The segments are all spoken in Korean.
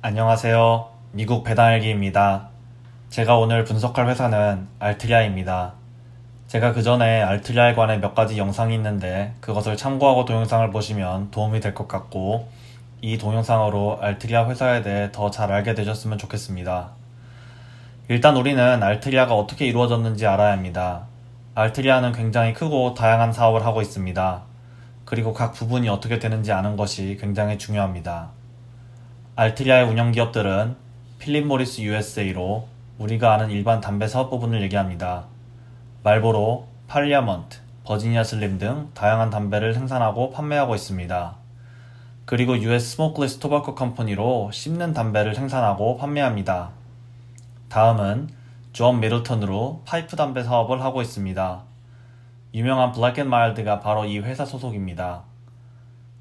안녕하세요. 미국 배당일기입니다. 제가 오늘 분석할 회사는 알트리아입니다. 제가 그 전에 알트리아에 관해 몇 가지 영상이 있는데 그것을 참고하고 동영상을 보시면 도움이 될 것 같고 이 동영상으로 알트리아 회사에 대해 더 잘 알게 되셨으면 좋겠습니다. 일단 우리는 알트리아가 어떻게 이루어졌는지 알아야 합니다. 알트리아는 굉장히 크고 다양한 사업을 하고 있습니다. 그리고 각 부분이 어떻게 되는지 아는 것이 굉장히 중요합니다. 알트리아의 운영 기업들은 필립 모리스 USA로 우리가 아는 일반 담배 사업 부분을 얘기합니다. 말보로, 팔리아먼트, 버지니아 슬림 등 다양한 담배를 생산하고 판매하고 있습니다. 그리고 US 스모클리스 토바코 컴퍼니로 씹는 담배를 생산하고 판매합니다. 다음은 존 미들턴으로 파이프 담배 사업을 하고 있습니다. 유명한 블랙 앤 마일드가 바로 이 회사 소속입니다.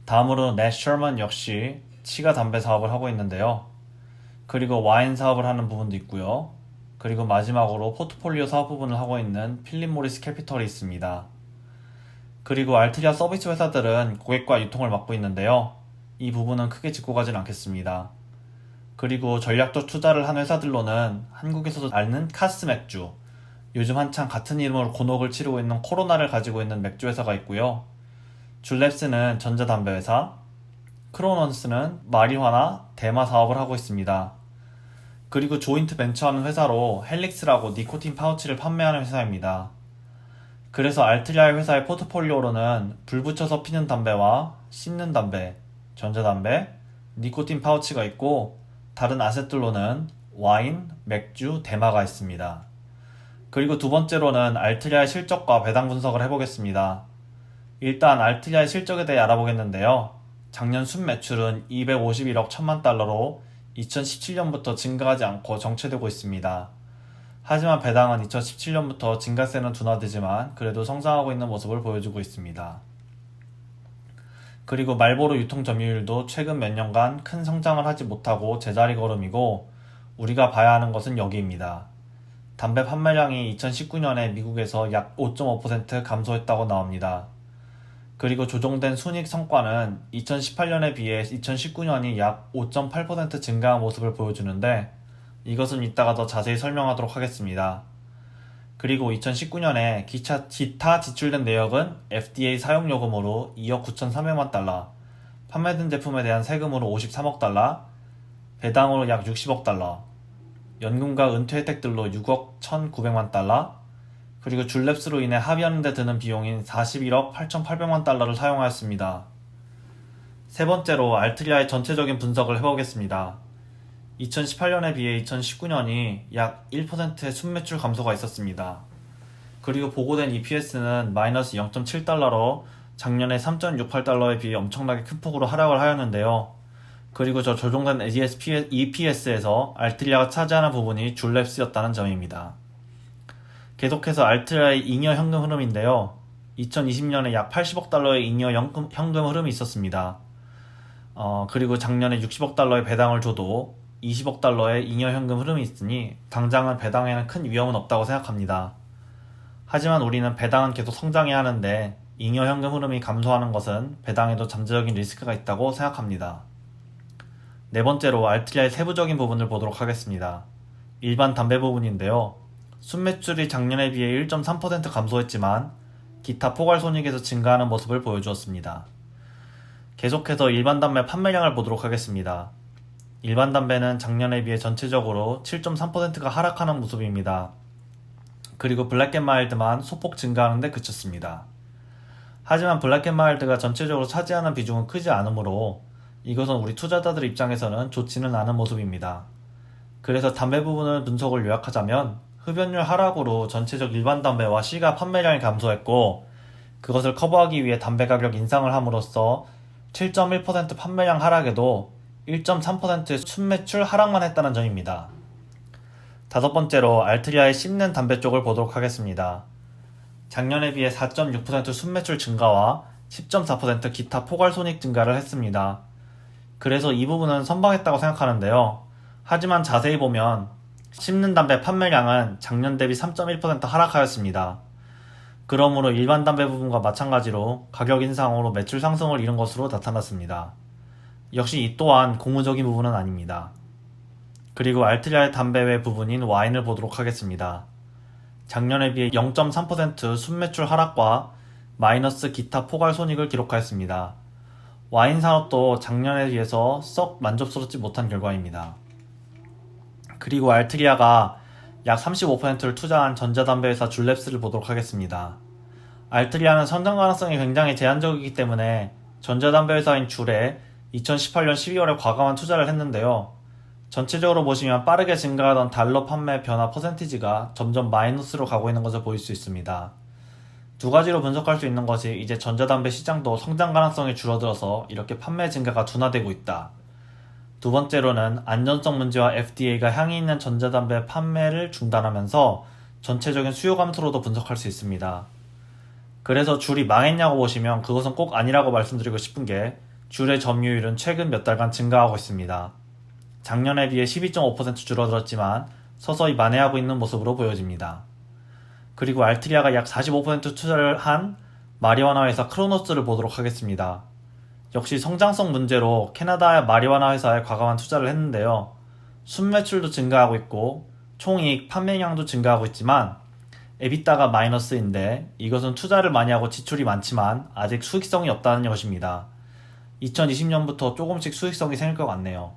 다음으로 넷 셔먼 역시 치가 담배 사업을 하고 있는데요. 그리고 와인 사업을 하는 부분도 있고요. 그리고 마지막으로 포트폴리오 사업 부분을 하고 있는 필립 모리스 캐피털이 있습니다. 그리고 알트리아 서비스 회사들은 고객과 유통을 맡고 있는데요. 이 부분은 크게 짚고 가진 않겠습니다. 그리고 전략적 투자를 한 회사들로는 한국에서도 아는 카스 맥주, 요즘 한창 같은 이름으로 곤혹을 치르고 있는 코로나를 가지고 있는 맥주 회사가 있고요. 줄랩스는 전자담배 회사, 크로넌스는 마리화나 대마 사업을 하고 있습니다. 그리고 조인트 벤처하는 회사로 헬릭스라고 니코틴 파우치를 판매하는 회사입니다. 그래서 알트리아 회사의 포트폴리오로는 불 붙여서 피는 담배와 씹는 담배, 전자담배, 니코틴 파우치가 있고 다른 아셋들로는 와인, 맥주, 대마가 있습니다. 그리고 두 번째로는 알트리아의 실적과 배당 분석을 해보겠습니다. 일단 알트리아의 실적에 대해 알아보겠는데요. 작년 순매출은 251억 1천만 달러로 2017년부터 증가하지 않고 정체되고 있습니다. 하지만 배당은 2017년부터 증가세는 둔화되지만 그래도 성장하고 있는 모습을 보여주고 있습니다. 그리고 말보로 유통 점유율도 최근 몇 년간 큰 성장을 하지 못하고 제자리 걸음이고 우리가 봐야 하는 것은 여기입니다. 담배 판매량이 2019년에 미국에서 약 5.5% 감소했다고 나옵니다. 그리고 조정된 순이익 성과는 2018년에 비해 2019년이 약 5.8% 증가한 모습을 보여주는데 이것은 이따가 더 자세히 설명하도록 하겠습니다. 그리고 2019년에 기타 지출된 내역은 FDA 사용요금으로 2억 9,300만 달러, 판매된 제품에 대한 세금으로 53억 달러, 배당으로 약 60억 달러, 연금과 은퇴 혜택들로 6억 1,900만 달러, 그리고 줄랩스로 인해 합의하는 데 드는 비용인 41억 8,800만 달러를 사용하였습니다. 세 번째로 알트리아의 전체적인 분석을 해보겠습니다. 2018년에 비해 2019년이 약 1%의 순매출 감소가 있었습니다. 그리고 보고된 EPS는 마이너스 0.7달러로 작년에 3.68달러에 비해 엄청나게 큰 폭으로 하락을 하였는데요. 그리고 저 조정된 EPS에서 알트리아가 차지하는 부분이 줄랩스였다는 점입니다. 계속해서 알트리아의 잉여 현금 흐름인데요. 2020년에 약 80억 달러의 잉여 현금 흐름이 있었습니다. 그리고 작년에 60억 달러의 배당을 줘도 20억 달러의 잉여 현금 흐름이 있으니 당장은 배당에는 큰 위험은 없다고 생각합니다. 하지만 우리는 배당은 계속 성장해야 하는데 잉여 현금 흐름이 감소하는 것은 배당에도 잠재적인 리스크가 있다고 생각합니다. 네 번째로 알트리아의 세부적인 부분을 보도록 하겠습니다. 일반 담배 부분인데요. 순매출이 작년에 비해 1.3% 감소했지만 기타 포괄손익에서 증가하는 모습을 보여주었습니다. 계속해서 일반 담배 판매량을 보도록 하겠습니다. 일반 담배는 작년에 비해 전체적으로 7.3%가 하락하는 모습입니다. 그리고 블랙 앤 마일드만 소폭 증가하는 데 그쳤습니다. 하지만 블랙 앤 마일드가 전체적으로 차지하는 비중은 크지 않으므로 이것은 우리 투자자들 입장에서는 좋지는 않은 모습입니다. 그래서 담배 부분의 분석을 요약하자면 흡연율 하락으로 전체적 일반 담배와 시가 판매량이 감소했고 그것을 커버하기 위해 담배 가격 인상을 함으로써 7.1% 판매량 하락에도 1.3%의 순매출 하락만 했다는 점입니다. 다섯 번째로 알트리아의 씹는 담배 쪽을 보도록 하겠습니다. 작년에 비해 4.6% 순매출 증가와 10.4% 기타 포괄손익 증가를 했습니다. 그래서 이 부분은 선방했다고 생각하는데요. 하지만 자세히 보면 씹는 담배 판매량은 작년 대비 3.1% 하락하였습니다. 그러므로 일반 담배 부분과 마찬가지로 가격 인상으로 매출 상승을 이룬 것으로 나타났습니다. 역시 이 또한 고무적인 부분은 아닙니다. 그리고 알트리아의 담배 외 부분인 와인을 보도록 하겠습니다. 작년에 비해 0.3% 순매출 하락과 마이너스 기타 포괄 손익을 기록하였습니다. 와인 산업도 작년에 비해서 썩 만족스럽지 못한 결과입니다. 그리고 알트리아가 약 35%를 투자한 전자담배 회사 줄랩스를 보도록 하겠습니다. 알트리아는 성장 가능성이 굉장히 제한적이기 때문에 전자담배 회사인 줄에 2018년 12월에 과감한 투자를 했는데요. 전체적으로 보시면 빠르게 증가하던 달러 판매 변화 퍼센티지가 점점 마이너스로 가고 있는 것을 보일 수 있습니다. 두 가지로 분석할 수 있는 것이 이제 전자담배 시장도 성장 가능성이 줄어들어서 이렇게 판매 증가가 둔화되고 있다. 두 번째로는 안전성 문제와 FDA가 향이 있는 전자담배 판매를 중단하면서 전체적인 수요 감소로도 분석할 수 있습니다. 그래서 줄이 망했냐고 보시면 그것은 꼭 아니라고 말씀드리고 싶은 게 줄의 점유율은 최근 몇 달간 증가하고 있습니다. 작년에 비해 12.5% 줄어들었지만 서서히 만회하고 있는 모습으로 보여집니다. 그리고 알트리아가 약 45% 투자를 한 마리화나 회사 크로노스를 보도록 하겠습니다. 역시 성장성 문제로 캐나다의 마리화나 회사에 과감한 투자를 했는데요. 순매출도 증가하고 있고 총이익 판매량도 증가하고 있지만 에비타가 마이너스인데 이것은 투자를 많이 하고 지출이 많지만 아직 수익성이 없다는 것입니다. 2020년부터 조금씩 수익성이 생길 것 같네요.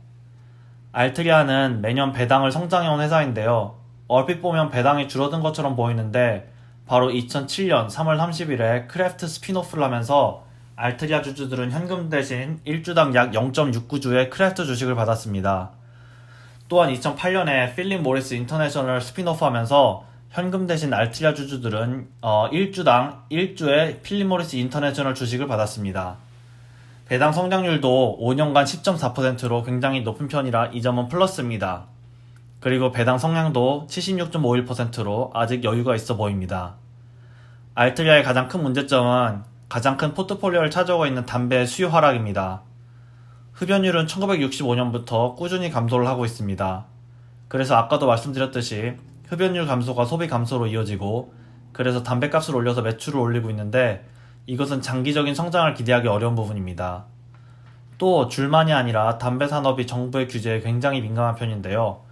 알트리아는 매년 배당을 성장해온 회사인데요. 얼핏 보면 배당이 줄어든 것처럼 보이는데 바로 2007년 3월 30일에 크래프트 스피노프를 하면서 알트리아 주주들은 현금 대신 1주당 약 0.69주의 크래프트 주식을 받았습니다. 또한 2008년에 필립 모리스 인터내셔널 스피노프 하면서 현금 대신 알트리아 주주들은 1주당 1주의 필립 모리스 인터내셔널 주식을 받았습니다. 배당 성장률도 5년간 10.4%로 굉장히 높은 편이라 이 점은 플러스입니다. 그리고 배당 성향도 76.51%로 아직 여유가 있어 보입니다. 알트리아의 가장 큰 문제점은 가장 큰 포트폴리오를 차지하고 있는 담배의 수요 하락입니다. 흡연율은 1965년부터 꾸준히 감소를 하고 있습니다. 그래서 아까도 말씀드렸듯이 흡연율 감소가 소비 감소로 이어지고 그래서 담배값을 올려서 매출을 올리고 있는데 이것은 장기적인 성장을 기대하기 어려운 부분입니다. 또 줄만이 아니라 담배 산업이 정부의 규제에 굉장히 민감한 편인데요.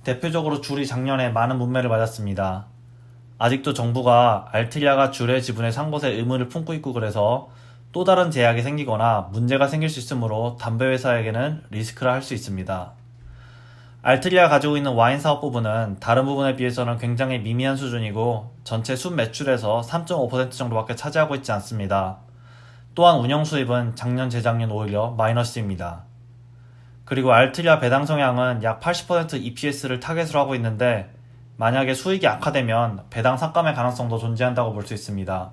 대표적으로 줄이 작년에 많은 문매를 맞았습니다. 아직도 정부가 알트리아가 줄의 지분에 산 것에 의문을 품고 있고 그래서 또 다른 제약이 생기거나 문제가 생길 수 있으므로 담배 회사에게는 리스크라 할 수 있습니다. 알트리아가 가지고 있는 와인 사업 부분은 다른 부분에 비해서는 굉장히 미미한 수준이고 전체 순 매출에서 3.5% 정도밖에 차지하고 있지 않습니다. 또한 운영 수입은 작년 재작년 오히려 마이너스입니다. 그리고 알트리아 배당 성향은 약 80% EPS를 타겟으로 하고 있는데 만약에 수익이 악화되면 배당 삭감의 가능성도 존재한다고 볼 수 있습니다.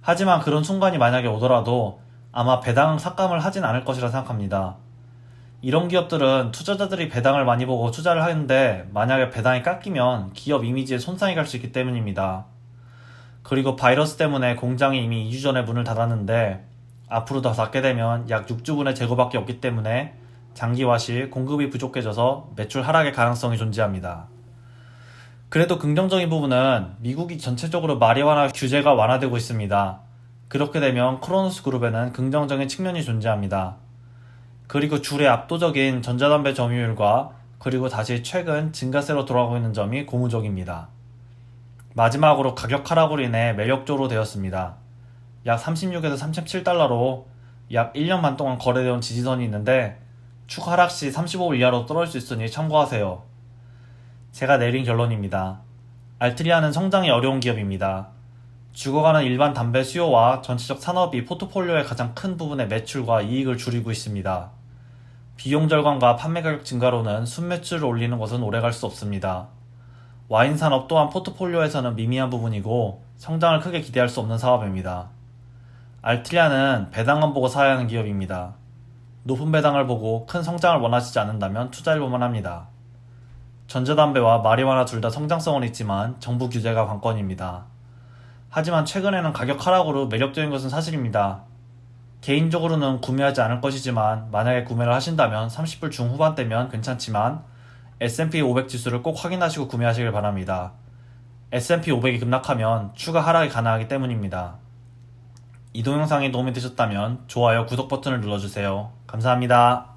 하지만 그런 순간이 만약에 오더라도 아마 배당 삭감을 하진 않을 것이라 생각합니다. 이런 기업들은 투자자들이 배당을 많이 보고 투자를 하는데 만약에 배당이 깎이면 기업 이미지에 손상이 갈 수 있기 때문입니다. 그리고 바이러스 때문에 공장이 이미 2주 전에 문을 닫았는데 앞으로 더 닫게 되면 약 6주분의 재고밖에 없기 때문에 장기화 시 공급이 부족해져서 매출 하락의 가능성이 존재합니다. 그래도 긍정적인 부분은 미국이 전체적으로 마리화나 규제가 완화되고 있습니다. 그렇게 되면 크로노스 그룹에는 긍정적인 측면이 존재합니다. 그리고 줄의 압도적인 전자담배 점유율과 그리고 다시 최근 증가세로 돌아가고 있는 점이 고무적입니다. 마지막으로 가격 하락으로 인해 매력적으로 되었습니다. 약 36에서 37달러로 약 1년 반 동안 거래되어 온 지지선이 있는데 추가 하락 시 35불 이하로 떨어질 수 있으니 참고하세요. 제가 내린 결론입니다. 알트리아는 성장이 어려운 기업입니다. 죽어가는 일반 담배 수요와 전체적 산업이 포트폴리오의 가장 큰 부분의 매출과 이익을 줄이고 있습니다. 비용 절감과 판매 가격 증가로는 순매출을 올리는 것은 오래갈 수 없습니다. 와인 산업 또한 포트폴리오에서는 미미한 부분이고 성장을 크게 기대할 수 없는 사업입니다. 알트리아는 배당만 보고 사야 하는 기업입니다. 높은 배당을 보고 큰 성장을 원하시지 않는다면 투자해볼만 합니다. 전자담배와 마리화나 둘 다 성장성은 있지만 정부 규제가 관건입니다. 하지만 최근에는 가격 하락으로 매력적인 것은 사실입니다. 개인적으로는 구매하지 않을 것이지만 만약에 구매를 하신다면 30불 중후반대면 괜찮지만 S&P 500 지수를 꼭 확인하시고 구매하시길 바랍니다. S&P 500이 급락하면 추가 하락이 가능하기 때문입니다. 이 동영상이 도움이 되셨다면 좋아요, 구독 버튼을 눌러주세요. 감사합니다.